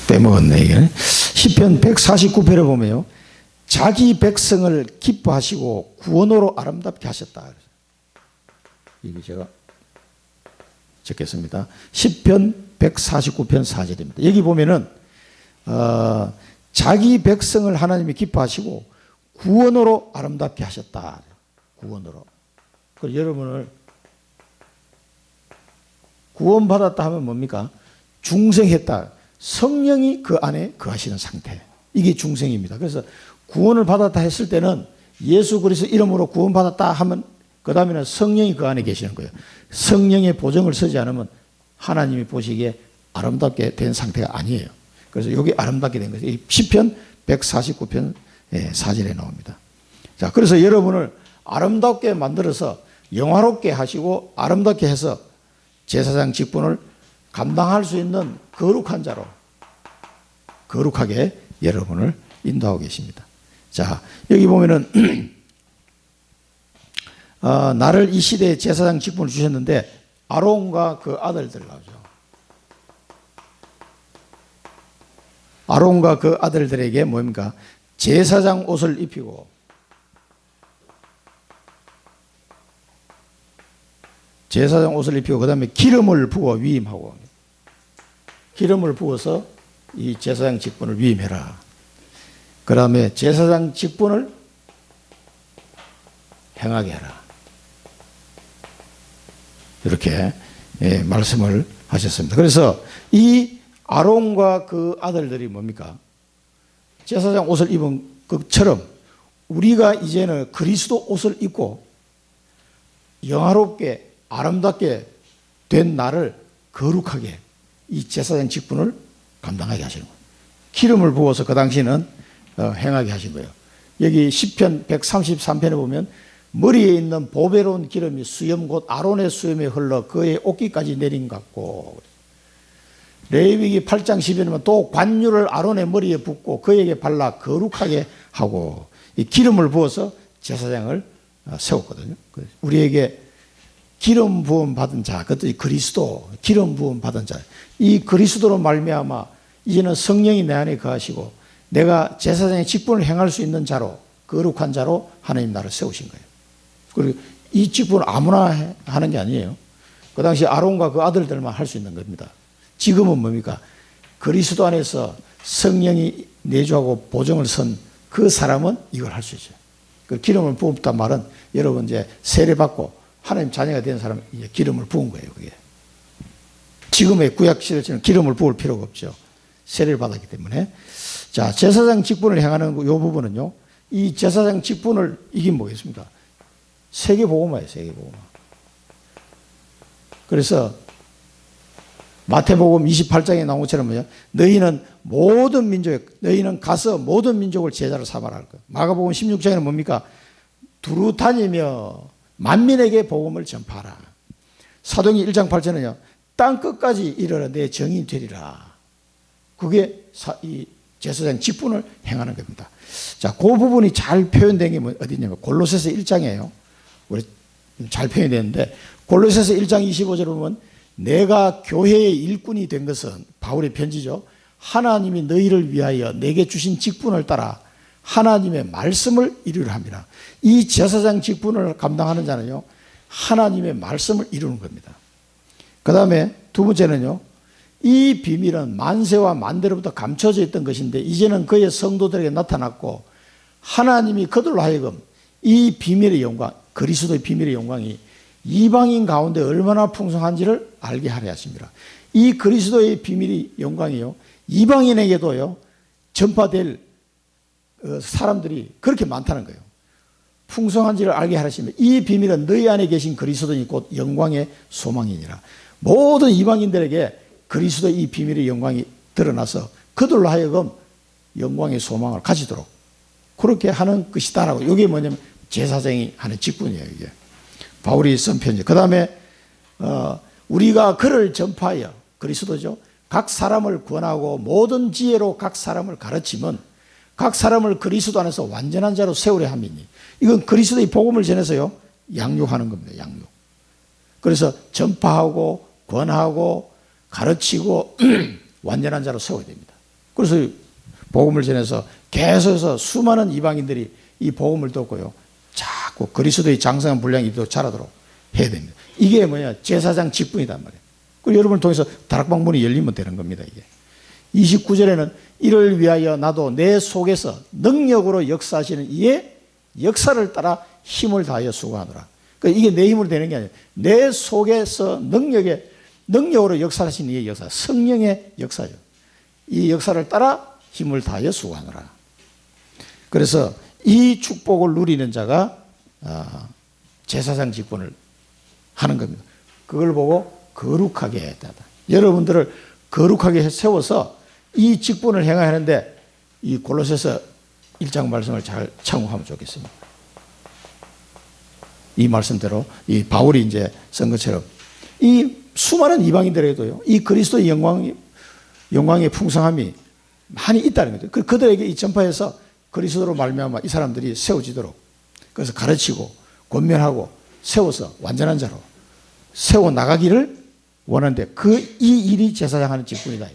빼먹었네 이게. 시편 149편에 보면요, 자기 백성을 기뻐하시고 구원으로 아름답게 하셨다. 이게 제가 적겠습니다. 시편 149편 4절입니다. 여기 보면은 자기 백성을 하나님이 기뻐하시고 구원으로 아름답게 하셨다. 구원으로. 그래서 여러분을 구원받았다 하면 뭡니까? 중생했다. 성령이 그 안에 거하시는 상태. 이게 중생입니다. 그래서 구원을 받았다 했을 때는 예수 그리스도 이름으로 구원받았다 하면 그 다음에는 성령이 그 안에 계시는 거예요. 성령의 보증을 서지 않으면 하나님이 보시기에 아름답게 된 상태가 아니에요. 그래서 여기 아름답게 된 거죠. 시편 149편 4절에 나옵니다. 자, 그래서 여러분을 아름답게 만들어서 영화롭게 하시고 아름답게 해서 제사장 직분을 감당할 수 있는 거룩한 자로 거룩하게 여러분을 인도하고 계십니다. 자, 여기 보면은 나를 이 시대에 제사장 직분을 주셨는데 아론과 그 아들들 나오죠. 아론과 그 아들들에게 뭡니까? 제사장 옷을 입히고 제사장 옷을 입히고 그 다음에 기름을 부어 위임하고 기름을 부어서 이 제사장 직분을 위임해라. 그 다음에 제사장 직분을 행하게 해라. 이렇게 말씀을 하셨습니다. 그래서 이 아론과 그 아들들이 뭡니까? 제사장 옷을 입은 것처럼 우리가 이제는 그리스도 옷을 입고 영화롭게 아름답게 된 나를 거룩하게 이 제사장 직분을 감당하게 하시는 거예요. 기름을 부어서 그 당시는 행하게 하신 거예요. 여기 시편 133편에 보면 머리에 있는 보배로운 기름이 수염 곧 아론의 수염에 흘러 그의 옷깃까지 내린 것 같고, 레위기 8장 10절에는 또 관유를 아론의 머리에 붓고 그에게 발라 거룩하게 하고 이 기름을 부어서 제사장을 세웠거든요. 우리에게 기름 부음 받은 자, 그것도 그리스도 기름 부음 받은 자, 이 그리스도로 말미암아 이제는 성령이 내 안에 거하시고 내가 제사장의 직분을 행할 수 있는 자로 거룩한 자로 하나님 나를 세우신 거예요. 그리고 이 직분을 아무나 하는 게 아니에요. 그 당시 아론과 그 아들들만 할 수 있는 겁니다. 지금은 뭡니까? 그리스도 안에서 성령이 내주하고 보증을 선 그 사람은 이걸 할 수 있어요. 그 기름을 부었단 말은 여러분 이제 세례 받고 하나님 자녀가 된 사람은 이제 기름을 부은 거예요. 그게 지금의 구약 시대처럼 기름을 부을 필요가 없죠. 세례를 받았기 때문에. 자, 제사장 직분을 행하는 이 부분은요, 이 제사장 직분을 이긴 뭐겠습니까? 세계복음화예요. 세계복음화. 그래서 마태복음 28장에 나온 것처럼 뭐냐? 너희는 모든 민족, 너희는 가서 모든 민족을 제자로 삼아라 할 거예요. 마가복음 16장에는 뭡니까? 두루 다니며 만민에게 복음을 전파하라. 사도행전 1장 8절은요, 땅 끝까지 이르러 내 정인이 되리라. 그게 이 제사장 직분을 행하는 겁니다. 자, 그 부분이 잘 표현된 게 어디냐면 골로새서 1장이에요. 우리 잘 표현되는데 골로새서 1장 25절을 보면 내가 교회의 일꾼이 된 것은 바울의 편지죠. 하나님이 너희를 위하여 내게 주신 직분을 따라 하나님의 말씀을 이루려 합니다. 이 제사장 직분을 감당하는 자는요, 하나님의 말씀을 이루는 겁니다. 그 다음에 두 번째는요, 이 비밀은 만세와 만대로부터 감춰져 있던 것인데 이제는 그의 성도들에게 나타났고 하나님이 그들로 하여금 이 비밀의 영광, 그리스도의 비밀의 영광이 이방인 가운데 얼마나 풍성한지를 알게 하려 하십니다. 이 그리스도의 비밀의 영광이요, 이방인에게도요 전파될 사람들이 그렇게 많다는 거예요. 풍성한지를 알게 하십니다. 이 비밀은 너희 안에 계신 그리스도니 곧 영광의 소망이니라. 모든 이방인들에게 그리스도의 이 비밀의 영광이 드러나서 그들로 하여금 영광의 소망을 가지도록 그렇게 하는 것이다라고. 이게 뭐냐면 제사장이 하는 직분이에요. 이게. 바울이 쓴 편지. 그 다음에 우리가 그를 전파하여, 그리스도죠, 각 사람을 구원하고 모든 지혜로 각 사람을 가르치면 각 사람을 그리스도 안에서 완전한 자로 세우려 함이니. 이건 그리스도의 복음을 전해서요 양육하는 겁니다. 양육. 그래서 전파하고 권하고 가르치고 완전한 자로 세워야 됩니다. 그래서 복음을 전해서 계속해서 수많은 이방인들이 이 복음을 듣고요 자꾸 그리스도의 장성한 분량이 더 자라도록 해야 됩니다. 이게 뭐냐, 제사장 직분이단 말이에요. 그리고 여러분을 통해서 다락방문이 열리면 되는 겁니다. 이게 29절에는 이를 위하여 나도 내 속에서 능력으로 역사하시는 이의 역사를 따라 힘을 다하여 수고하노라. 그러니까 이게 내 힘으로 되는 게 아니에요. 내 속에서 능력으로 역사하시는 이의 역사, 성령의 역사죠. 이 역사를 따라 힘을 다하여 수고하노라. 그래서 이 축복을 누리는 자가 제사장 직분을 하는 겁니다. 그걸 보고 거룩하게 했다. 여러분들을 거룩하게 세워서 이 직분을 행해야 하는데 이 골로새서 1장 말씀을 잘 참고하면 좋겠습니다. 이 말씀대로 이 바울이 이제 쓴 것처럼 이 수많은 이방인들에게도요 이 그리스도의 영광의 풍성함이 많이 있다는 거죠. 그들에게 이 전파해서 그리스도로 말미암아 이 사람들이 세워지도록, 그래서 가르치고 권면하고 세워서 완전한 자로 세워 나가기를 원하는데 이 일이 제사장 하는 직분이다.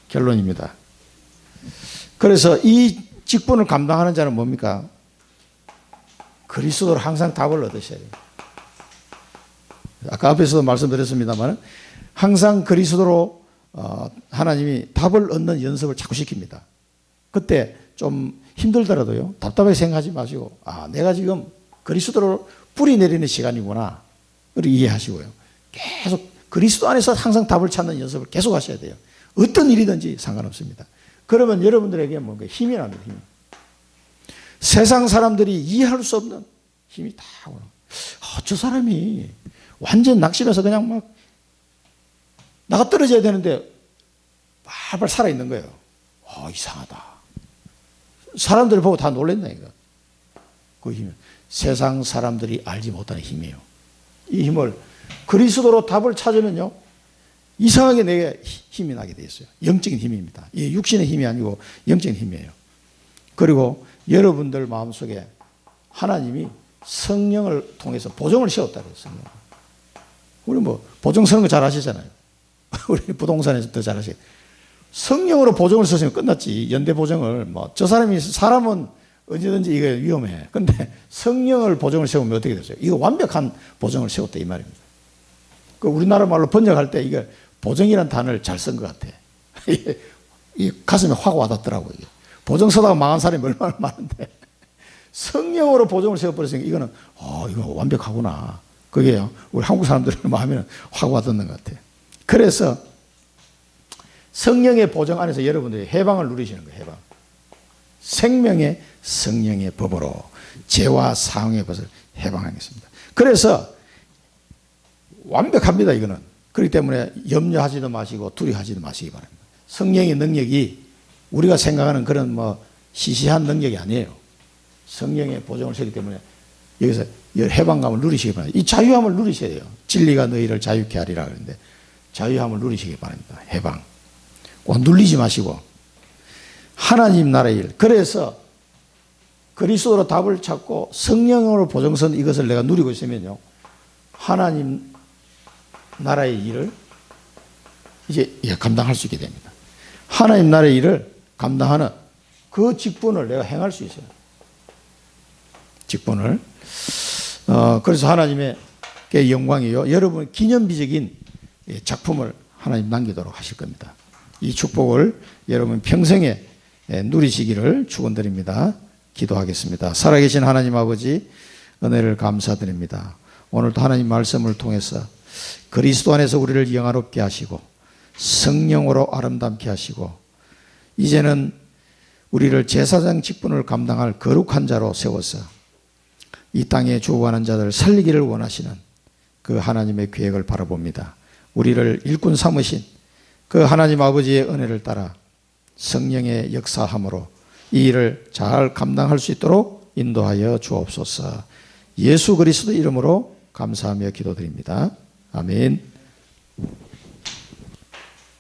결론입니다. 그래서 이 직분을 감당하는 자는 뭡니까? 그리스도로 항상 답을 얻으셔야 돼요. 아까 앞에서도 말씀드렸습니다만 항상 그리스도로 하나님이 답을 얻는 연습을 자꾸 시킵니다. 그때 좀 힘들더라도요 답답하게 생각하지 마시고 내가 지금 그리스도로 뿌리 내리는 시간이구나 그리고 이해하시고요 계속 그리스도 안에서 항상 답을 찾는 연습을 계속 하셔야 돼요. 어떤 일이든지 상관없습니다. 그러면 여러분들에게 뭔가 힘이 납니다. 힘이. 세상 사람들이 이해할 수 없는 힘이 다 오는. 저 사람이 완전 낙심해서 그냥 막 나가 떨어져야 되는데 발발 살아있는 거예요. 이상하다. 사람들이 보고 다 놀랬다니까. 그 힘은 세상 사람들이 알지 못하는 힘이에요. 이 힘을 그리스도로 답을 찾으면요 이상하게 내게 힘이 나게 돼 있어요. 영적인 힘입니다. 이 육신의 힘이 아니고 영적인 힘이에요. 그리고 여러분들 마음속에 하나님이 성령을 통해서 보증을 세웠다고 했어요. 우리 보증 서는 거 잘 아시잖아요. 우리 부동산에서 더 잘 아시죠. 성령으로 보증을 쓰시면 끝났지. 연대 보증을 저 사람은 언제든지 이거 위험해. 근데 성령을 보증을 세우면 어떻게 되죠? 이거 완벽한 보증을 세웠다 이 말입니다. 우리나라 말로 번역할 때 이게 보증이라는 단어를 잘 쓴 것 같아. 이 가슴에 확 와닿더라고요. 보증 쓰다가 망한 사람이 얼마나 많은데 성령으로 보증을 세워버렸으니까 이거는 이거 완벽하구나. 그게요 우리 한국 사람들의 마음에는 확 와닿는 것 같아요. 그래서 성령의 보증 안에서 여러분들이 해방을 누리시는 거예요. 해방. 생명의 성령의 법으로 죄와 사형의 것을 해방하겠습니다. 그래서 완벽합니다. 이거는. 그렇기 때문에 염려하지도 마시고 두려워하지도 마시기 바랍니다. 성령의 능력이 우리가 생각하는 그런 시시한 능력이 아니에요. 성령의 보증을 세기 때문에 여기서 해방감을 누리시기 바랍니다. 이 자유함을 누리셔야 돼요. 진리가 너희를 자유케 하리라 그러는데 자유함을 누리시기 바랍니다. 해방. 꼭 눌리지 마시고 하나님 나라의 일. 그래서 그리스도로 답을 찾고 성령으로 보증선 이것을 내가 누리고 있으면요 하나님 나라의 일을 이제 감당할 수 있게 됩니다. 하나님 나라의 일을 감당하는 그 직분을 내가 행할 수 있어요. 직분을. 그래서 하나님의 영광이요 여러분 기념비적인 작품을 하나님 남기도록 하실 겁니다. 이 축복을 여러분 평생에 누리시기를 축원드립니다. 기도하겠습니다. 살아계신 하나님 아버지 은혜를 감사드립니다. 오늘도 하나님 말씀을 통해서 그리스도 안에서 우리를 영화롭게 하시고 성령으로 아름답게 하시고 이제는 우리를 제사장 직분을 감당할 거룩한 자로 세워서 이 땅에 주어가는 자들을 살리기를 원하시는 그 하나님의 계획을 바라봅니다. 우리를 일꾼 삼으신 그 하나님 아버지의 은혜를 따라 성령의 역사함으로 이 일을 잘 감당할 수 있도록 인도하여 주옵소서. 예수 그리스도 이름으로 감사하며 기도드립니다. 아멘.